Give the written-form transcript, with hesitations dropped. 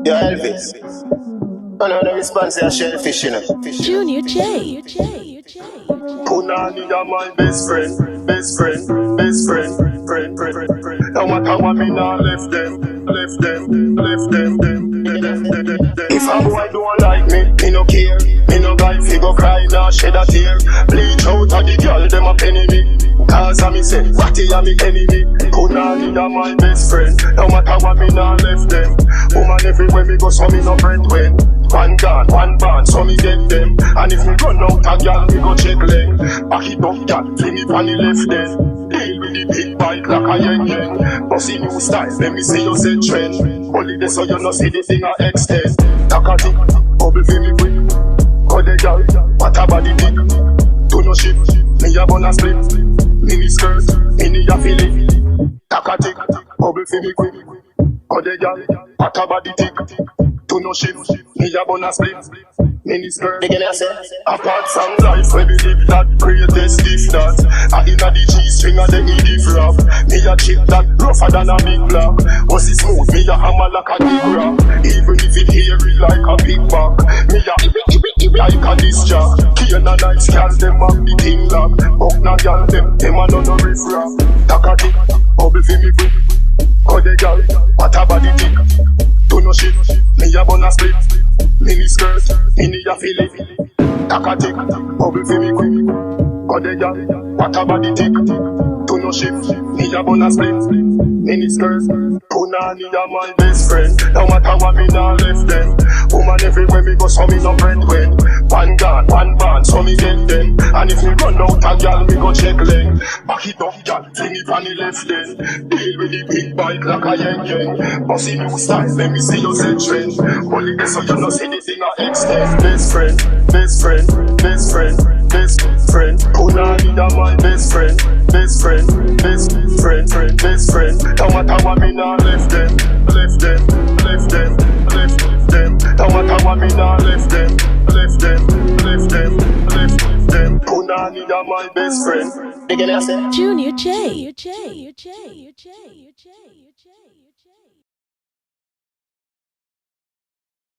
Yo, Elvis. Another response to a shellfish, you know. Junior J. Punani are my best friend, best friend, best friend, friend. No matter what me now left them, left them, left them. If a boy don't like me no care. Me no guy fi go cry nor shed a tear. Bleach out of the girl, them a penny me. Cause I me say, what he a me enemy. Punani are my best friend. No matter what me now left them. Woman everywhere me go, so me no friend when. One gun, one band, so me get them. And if me run out a girl, me go check leg. Back it up, girl, fling it on the left then. Deal with the big bike like a yen. Bossy new style, let me see you say trend. Only this so you no see the thing I extend. Takati, bubble for me quick. Go the girl, what a body big. Do no shit, me a bun a split. Mini skirt, mini a fillet. Takati, bubble for me quick. Go the girl, what a body thick. Do no shit, me a bun a split. Mini skirt, apart from life, when we live that greatest gift that I inna the G-string and the E-diff rap. Me a chip that rougher than a big block. Was it smooth, me a hammer like a big rock. Even if it hairy like a big back. Me a like a disc jack. Key and a nice girl, them have the thing lock. Buck na girl, them a no riff rap. Takati, bubble fi me quick. Go the girl, what a body thick. Do no shit, me a bun a split. Mini skirt, mini a fillet. Takati, bubble fi me quick. Go the girl, what a body thick. Do no shit, me a bun a split. Mini skirt, Punani are my best friend. No matter what me now left them. Woman everywhere me go, so me no friend when. One gun, one band, so me get them. And if me run out a girl, me go check leg. Back it up, girl, fling it on the left then. Deal with the big bike like a yen. Bossy new style, let me see you say trend. Only this so you no see the thing I extend. Best friend, best friend, best friend, best friend. Punani are my best friend, best friend, best friend, best friend. No matter what me now left them, left them, left them, left them. No matter what me now left them, left them, left them, left them. Punani are my best friend. Junior J.